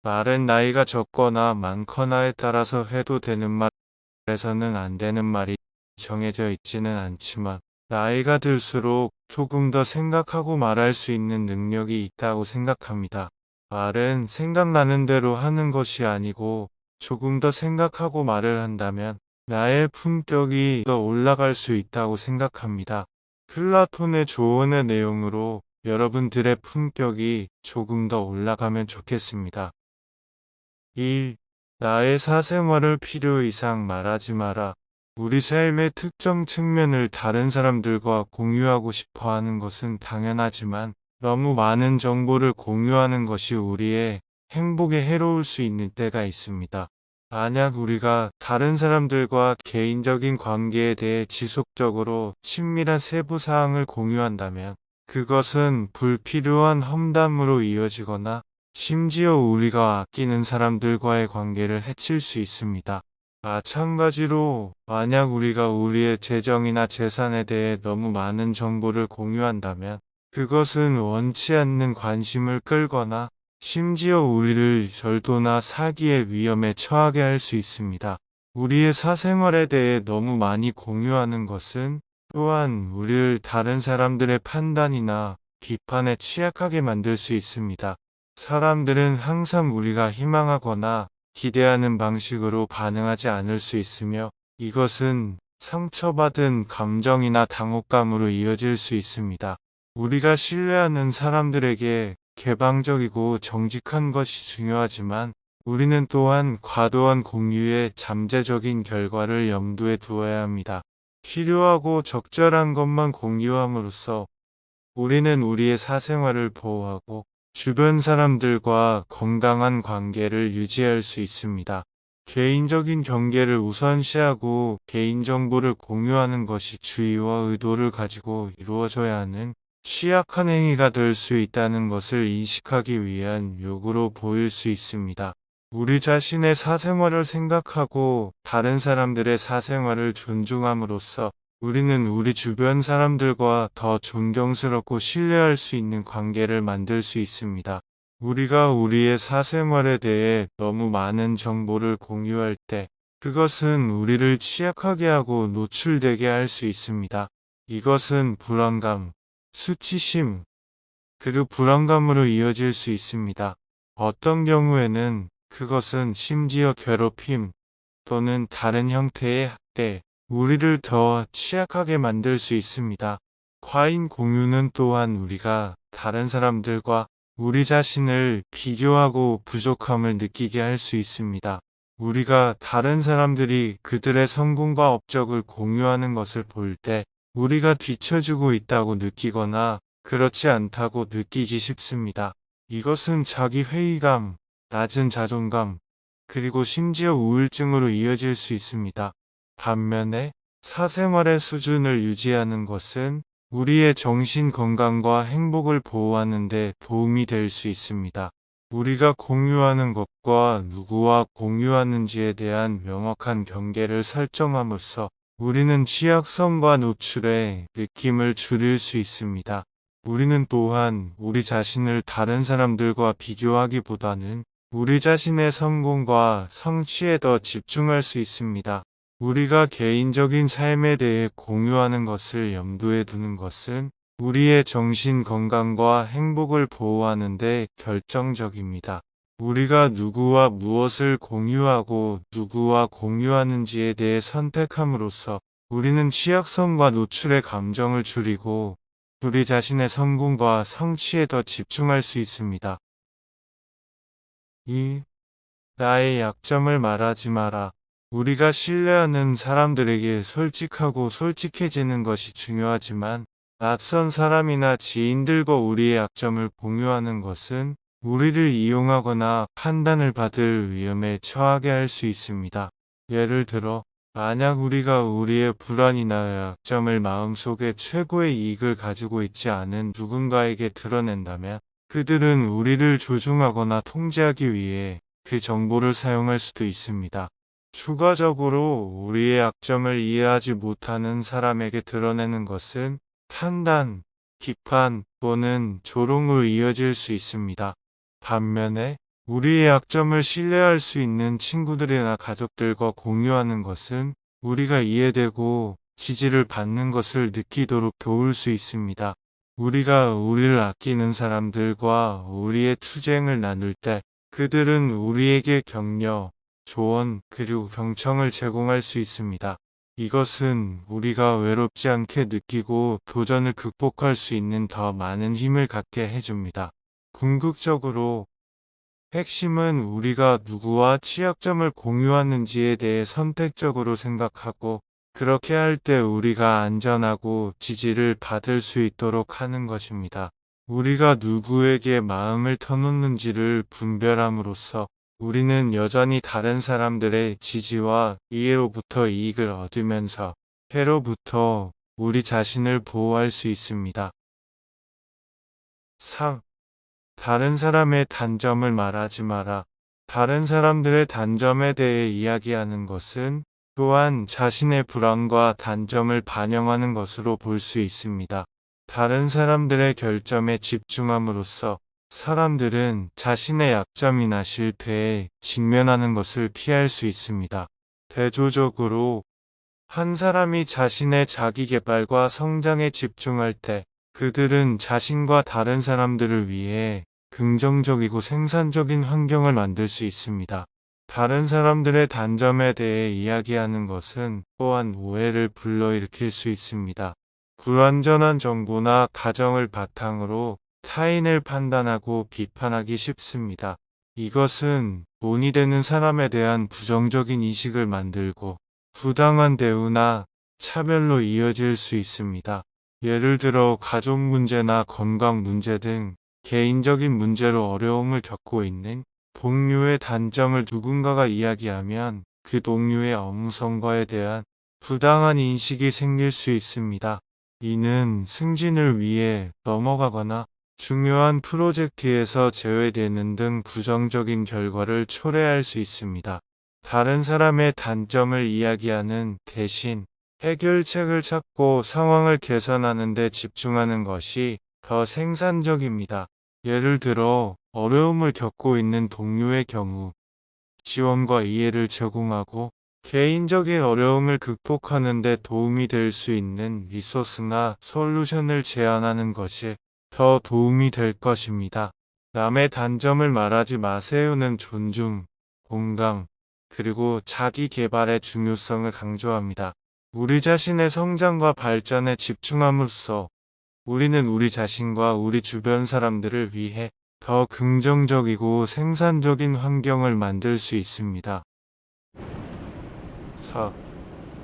말은 나이가 적거나 많거나에 따라서 해도 되는 말에서는 안 되는 말이 정해져 있지는 않지만 나이가 들수록 조금 더 생각하고 말할 수 있는 능력이 있다고 생각합니다. 말은 생각나는 대로 하는 것이 아니고 조금 더 생각하고 말을 한다면 나의 품격이 더 올라갈 수 있다고 생각합니다. 플라톤의 조언의 내용으로 여러분들의 품격이 조금 더 올라가면 좋겠습니다. 1. 나의 사생활을 필요 이상 말하지 마라. 우리 삶의 특정 측면을 다른 사람들과 공유하고 싶어 하는 것은 당연하지만 너무 많은 정보를 공유하는 것이 우리의 행복에 해로울 수 있는 때가 있습니다. 만약 우리가 다른 사람들과 개인적인 관계에 대해 지속적으로 친밀한 세부 사항을 공유한다면 그것은 불필요한 험담으로 이어지거나 심지어 우리가 아끼는 사람들과의 관계를 해칠 수 있습니다. 마찬가지로 만약 우리가 우리의 재정이나 재산에 대해 너무 많은 정보를 공유한다면 그것은 원치 않는 관심을 끌거나 심지어 우리를 절도나 사기의 위험에 처하게 할 수 있습니다. 우리의 사생활에 대해 너무 많이 공유하는 것은 또한 우리를 다른 사람들의 판단이나 비판에 취약하게 만들 수 있습니다. 사람들은 항상 우리가 희망하거나 기대하는 방식으로 반응하지 않을 수 있으며 이것은 상처받은 감정이나 당혹감으로 이어질 수 있습니다. 우리가 신뢰하는 사람들에게 개방적이고 정직한 것이 중요하지만 우리는 또한 과도한 공유의 잠재적인 결과를 염두에 두어야 합니다. 필요하고 적절한 것만 공유함으로써 우리는 우리의 사생활을 보호하고 주변 사람들과 건강한 관계를 유지할 수 있습니다. 개인적인 경계를 우선시하고 개인정보를 공유하는 것이 주의와 의도를 가지고 이루어져야 하는 취약한 행위가 될 수 있다는 것을 인식하기 위한 요구로 보일 수 있습니다. 우리 자신의 사생활을 생각하고 다른 사람들의 사생활을 존중함으로써 우리는 우리 주변 사람들과 더 존경스럽고 신뢰할 수 있는 관계를 만들 수 있습니다. 우리가 우리의 사생활에 대해 너무 많은 정보를 공유할 때 그것은 우리를 취약하게 하고 노출되게 할 수 있습니다. 이것은 불안감, 수치심, 그리고 불안감으로 이어질 수 있습니다. 어떤 경우에는 그것은 심지어 괴롭힘 또는 다른 형태의 학대, 우리를 더 취약하게 만들 수 있습니다. 과잉 공유는 또한 우리가 다른 사람들과 우리 자신을 비교하고 부족함을 느끼게 할 수 있습니다. 우리가 다른 사람들이 그들의 성공과 업적을 공유하는 것을 볼 때 우리가 뒤처지고 있다고 느끼거나 그렇지 않다고 느끼기 쉽습니다. 이것은 자기 회의감, 낮은 자존감, 그리고 심지어 우울증으로 이어질 수 있습니다. 반면에 사생활의 수준을 유지하는 것은 우리의 정신 건강과 행복을 보호하는 데 도움이 될 수 있습니다. 우리가 공유하는 것과 누구와 공유하는지에 대한 명확한 경계를 설정함으로써 우리는 취약성과 노출의 느낌을 줄일 수 있습니다. 우리는 또한 우리 자신을 다른 사람들과 비교하기보다는 우리 자신의 성공과 성취에 더 집중할 수 있습니다. 우리가 개인적인 삶에 대해 공유하는 것을 염두에 두는 것은 우리의 정신 건강과 행복을 보호하는 데 결정적입니다. 우리가 누구와 무엇을 공유하고 누구와 공유하는지에 대해 선택함으로써 우리는 취약성과 노출의 감정을 줄이고 우리 자신의 성공과 성취에 더 집중할 수 있습니다. 2. 나의 약점을 말하지 마라. 우리가 신뢰하는 사람들에게 솔직하고 솔직해지는 것이 중요하지만 낯선 사람이나 지인들과 우리의 약점을 공유하는 것은 우리를 이용하거나 판단을 받을 위험에 처하게 할 수 있습니다. 예를 들어, 만약 우리가 우리의 불안이나 약점을 마음속에 최고의 이익을 가지고 있지 않은 누군가에게 드러낸다면 그들은 우리를 조종하거나 통제하기 위해 그 정보를 사용할 수도 있습니다. 추가적으로 우리의 약점을 이해하지 못하는 사람에게 드러내는 것은 판단, 비판 또는 조롱으로 이어질 수 있습니다. 반면에 우리의 약점을 신뢰할 수 있는 친구들이나 가족들과 공유하는 것은 우리가 이해되고 지지를 받는 것을 느끼도록 도울 수 있습니다. 우리가 우리를 아끼는 사람들과 우리의 투쟁을 나눌 때 그들은 우리에게 격려, 조언, 그리고 경청을 제공할 수 있습니다. 이것은 우리가 외롭지 않게 느끼고 도전을 극복할 수 있는 더 많은 힘을 갖게 해줍니다. 궁극적으로 핵심은 우리가 누구와 취약점을 공유하는지에 대해 선택적으로 생각하고 그렇게 할 때 우리가 안전하고 지지를 받을 수 있도록 하는 것입니다. 우리가 누구에게 마음을 터놓는지를 분별함으로써 우리는 여전히 다른 사람들의 지지와 이해로부터 이익을 얻으면서 해로부터 우리 자신을 보호할 수 있습니다. 3. 다른 사람의 단점을 말하지 마라. 다른 사람들의 단점에 대해 이야기하는 것은 또한 자신의 불안과 단점을 반영하는 것으로 볼 수 있습니다. 다른 사람들의 결점에 집중함으로써 사람들은 자신의 약점이나 실패에 직면하는 것을 피할 수 있습니다. 대조적으로 한 사람이 자신의 자기 개발과 성장에 집중할 때 그들은 자신과 다른 사람들을 위해 긍정적이고 생산적인 환경을 만들 수 있습니다. 다른 사람들의 단점에 대해 이야기하는 것은 또한 오해를 불러일으킬 수 있습니다. 불완전한 정보나 가정을 바탕으로 타인을 판단하고 비판하기 쉽습니다. 이것은 본이 되는 사람에 대한 부정적인 인식을 만들고 부당한 대우나 차별로 이어질 수 있습니다. 예를 들어 가족 문제나 건강 문제 등 개인적인 문제로 어려움을 겪고 있는 동료의 단점을 누군가가 이야기하면 그 동료의 업무 성과에 대한 부당한 인식이 생길 수 있습니다. 이는 승진을 위해 넘어가거나 중요한 프로젝트에서 제외되는 등 부정적인 결과를 초래할 수 있습니다. 다른 사람의 단점을 이야기하는 대신 해결책을 찾고 상황을 개선하는 데 집중하는 것이 더 생산적입니다. 예를 들어 어려움을 겪고 있는 동료의 경우 지원과 이해를 제공하고 개인적인 어려움을 극복하는 데 도움이 될 수 있는 리소스나 솔루션을 제안하는 것이 더 도움이 될 것입니다. 남의 단점을 말하지 마세요는 존중, 공감, 그리고 자기 개발의 중요성을 강조합니다. 우리 자신의 성장과 발전에 집중함으로써 우리는 우리 자신과 우리 주변 사람들을 위해 더 긍정적이고 생산적인 환경을 만들 수 있습니다. 4.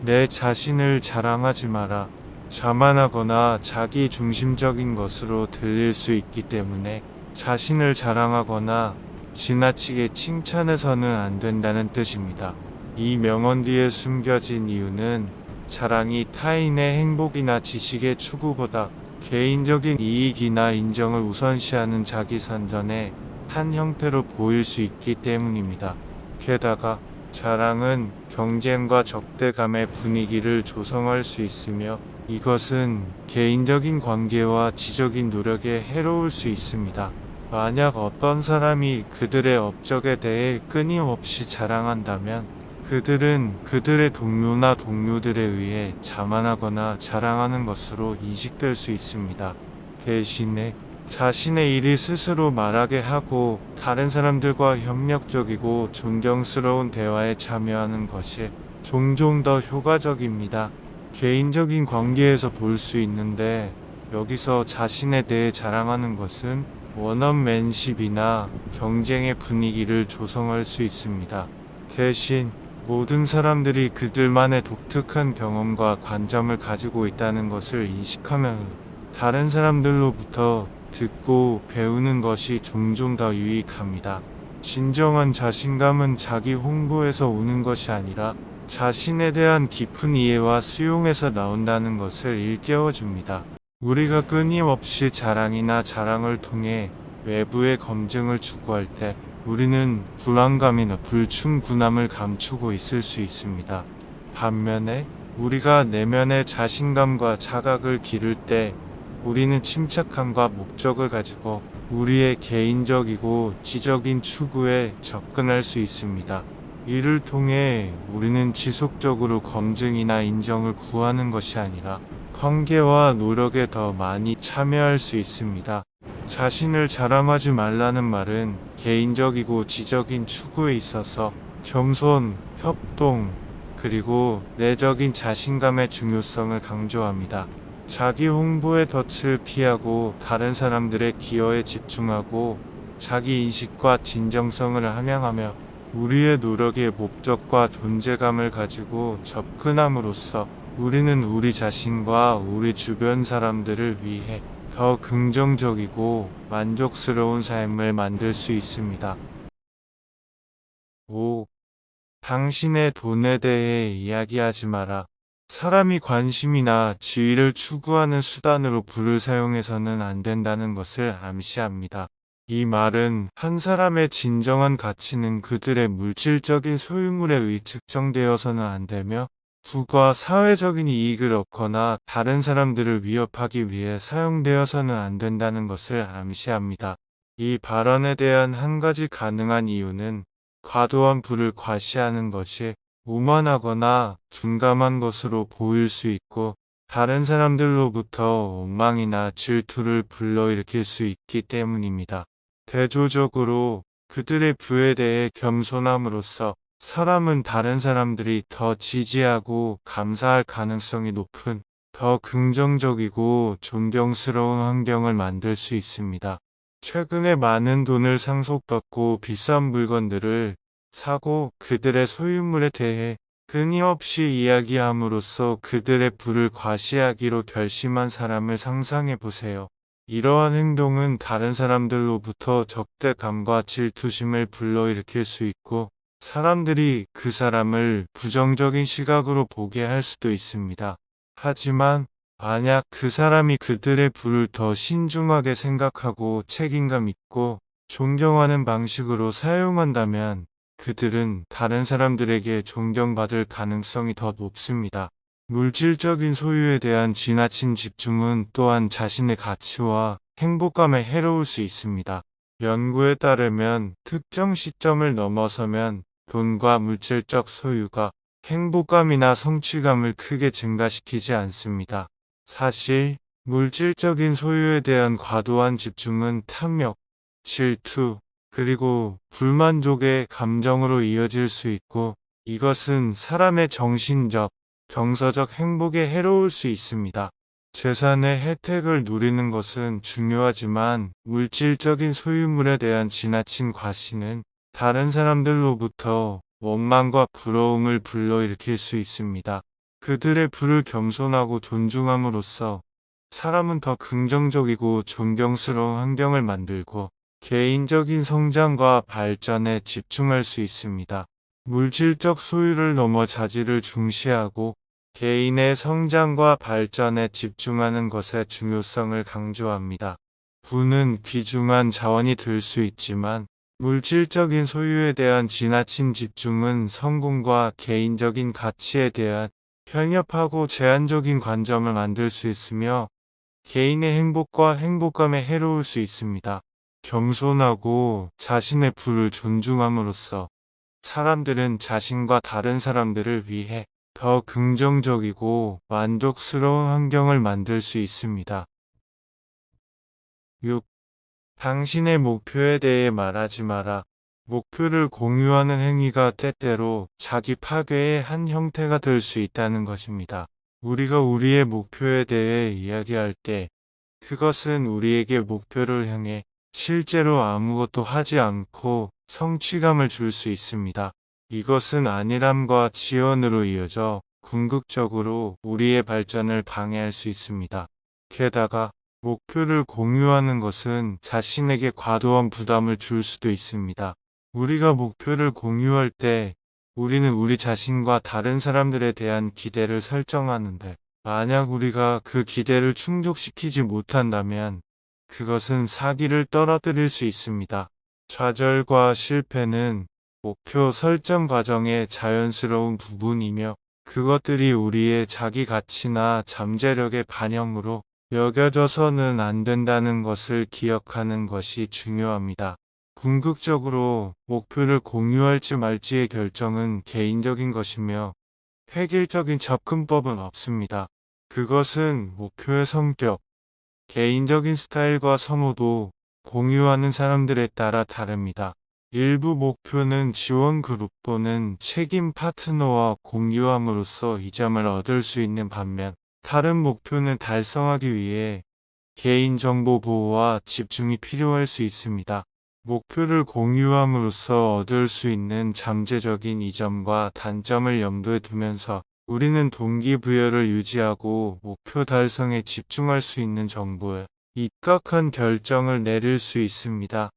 내 자신을 자랑하지 마라. 자만하거나 자기 중심적인 것으로 들릴 수 있기 때문에 자신을 자랑하거나 지나치게 칭찬해서는 안 된다는 뜻입니다. 이 명언 뒤에 숨겨진 이유는 자랑이 타인의 행복이나 지식의 추구보다 개인적인 이익이나 인정을 우선시하는 자기 선전의 한 형태로 보일 수 있기 때문입니다. 게다가 자랑은 경쟁과 적대감의 분위기를 조성할 수 있으며 이것은 개인적인 관계와 지적인 노력에 해로울 수 있습니다. 만약 어떤 사람이 그들의 업적에 대해 끊임없이 자랑한다면 그들은 그들의 동료나 동료들에 의해 자만하거나 자랑하는 것으로 인식될 수 있습니다. 대신에 자신의 일이 스스로 말하게 하고 다른 사람들과 협력적이고 존경스러운 대화에 참여하는 것이 종종 더 효과적입니다. 개인적인 관계에서 볼 수 있는데 여기서 자신에 대해 자랑하는 것은 원업맨십이나 경쟁의 분위기를 조성할 수 있습니다. 대신 모든 사람들이 그들만의 독특한 경험과 관점을 가지고 있다는 것을 인식하면 다른 사람들로부터 듣고 배우는 것이 종종 더 유익합니다. 진정한 자신감은 자기 홍보에서 오는 것이 아니라 자신에 대한 깊은 이해와 수용에서 나온다는 것을 일깨워줍니다. 우리가 끊임없이 자랑이나 자랑을 통해 외부의 검증을 추구할 때 우리는 불안감이나 불충분함을 감추고 있을 수 있습니다. 반면에 우리가 내면의 자신감과 자각을 기를 때 우리는 침착함과 목적을 가지고 우리의 개인적이고 지적인 추구에 접근할 수 있습니다. 이를 통해 우리는 지속적으로 검증이나 인정을 구하는 것이 아니라 관계와 노력에 더 많이 참여할 수 있습니다. 자신을 자랑하지 말라는 말은 개인적이고 지적인 추구에 있어서 겸손, 협동, 그리고 내적인 자신감의 중요성을 강조합니다. 자기 홍보의 덫을 피하고 다른 사람들의 기여에 집중하고 자기 인식과 진정성을 함양하며 우리의 노력의 목적과 존재감을 가지고 접근함으로써 우리는 우리 자신과 우리 주변 사람들을 위해 더 긍정적이고 만족스러운 삶을 만들 수 있습니다. 5. 당신의 돈에 대해 이야기하지 마라. 사람이 관심이나 지위를 추구하는 수단으로 부를 사용해서는 안 된다는 것을 암시합니다. 이 말은 한 사람의 진정한 가치는 그들의 물질적인 소유물에 의해 측정되어서는 안 되며 부가 사회적인 이익을 얻거나 다른 사람들을 위협하기 위해 사용되어서는 안 된다는 것을 암시합니다. 이 발언에 대한 한 가지 가능한 이유는 과도한 부를 과시하는 것이 오만하거나 둔감한 것으로 보일 수 있고 다른 사람들로부터 원망이나 질투를 불러일으킬 수 있기 때문입니다. 대조적으로 그들의 부에 대해 겸손함으로써 사람은 다른 사람들이 더 지지하고 감사할 가능성이 높은 더 긍정적이고 존경스러운 환경을 만들 수 있습니다. 최근에 많은 돈을 상속받고 비싼 물건들을 사고 그들의 소유물에 대해 끊임없이 이야기함으로써 그들의 부를 과시하기로 결심한 사람을 상상해 보세요. 이러한 행동은 다른 사람들로부터 적대감과 질투심을 불러일으킬 수 있고 사람들이 그 사람을 부정적인 시각으로 보게 할 수도 있습니다. 하지만 만약 그 사람이 그들의 부를 더 신중하게 생각하고 책임감 있고 존경하는 방식으로 사용한다면 그들은 다른 사람들에게 존경받을 가능성이 더 높습니다. 물질적인 소유에 대한 지나친 집중은 또한 자신의 가치와 행복감에 해로울 수 있습니다. 연구에 따르면 특정 시점을 넘어서면 돈과 물질적 소유가 행복감이나 성취감을 크게 증가시키지 않습니다. 사실, 물질적인 소유에 대한 과도한 집중은 탐욕, 질투, 그리고 불만족의 감정으로 이어질 수 있고, 이것은 사람의 정신적, 정서적 행복에 해로울 수 있습니다. 재산의 혜택을 누리는 것은 중요하지만 물질적인 소유물에 대한 지나친 과시는 다른 사람들로부터 원망과 부러움을 불러일으킬 수 있습니다. 그들의 부를 겸손하고 존중함으로써 사람은 더 긍정적이고 존경스러운 환경을 만들고 개인적인 성장과 발전에 집중할 수 있습니다. 물질적 소유를 넘어 자질을 중시하고 개인의 성장과 발전에 집중하는 것의 중요성을 강조합니다. 부는 귀중한 자원이 될 수 있지만 물질적인 소유에 대한 지나친 집중은 성공과 개인적인 가치에 대한 편협하고 제한적인 관점을 만들 수 있으며 개인의 행복과 행복감에 해로울 수 있습니다. 겸손하고 자신의 부를 존중함으로써 사람들은 자신과 다른 사람들을 위해 더 긍정적이고 만족스러운 환경을 만들 수 있습니다. 6. 당신의 목표에 대해 말하지 마라. 목표를 공유하는 행위가 때때로 자기 파괴의 한 형태가 될 수 있다는 것입니다. 우리가 우리의 목표에 대해 이야기할 때 그것은 우리에게 목표를 향해 실제로 아무것도 하지 않고 성취감을 줄 수 있습니다. 이것은 안일함과 지연으로 이어져 궁극적으로 우리의 발전을 방해할 수 있습니다. 게다가 목표를 공유하는 것은 자신에게 과도한 부담을 줄 수도 있습니다. 우리가 목표를 공유할 때 우리는 우리 자신과 다른 사람들에 대한 기대를 설정하는데 만약 우리가 그 기대를 충족시키지 못한다면 그것은 사기를 떨어뜨릴 수 있습니다. 좌절과 실패는 목표 설정 과정의 자연스러운 부분이며 그것들이 우리의 자기 가치나 잠재력의 반영으로 여겨져서는 안 된다는 것을 기억하는 것이 중요합니다. 궁극적으로 목표를 공유할지 말지의 결정은 개인적인 것이며 획일적인 접근법은 없습니다. 그것은 목표의 성격, 개인적인 스타일과 선호도, 공유하는 사람들에 따라 다릅니다. 일부 목표는 지원 그룹 또는 책임 파트너와 공유함으로써 이점을 얻을 수 있는 반면, 다른 목표는 달성하기 위해 개인정보 보호와 집중이 필요할 수 있습니다. 목표를 공유함으로써 얻을 수 있는 잠재적인 이점과 단점을 염두에 두면서 우리는 동기부여를 유지하고 목표 달성에 집중할 수 있는 정보에 입각한 결정을 내릴 수 있습니다.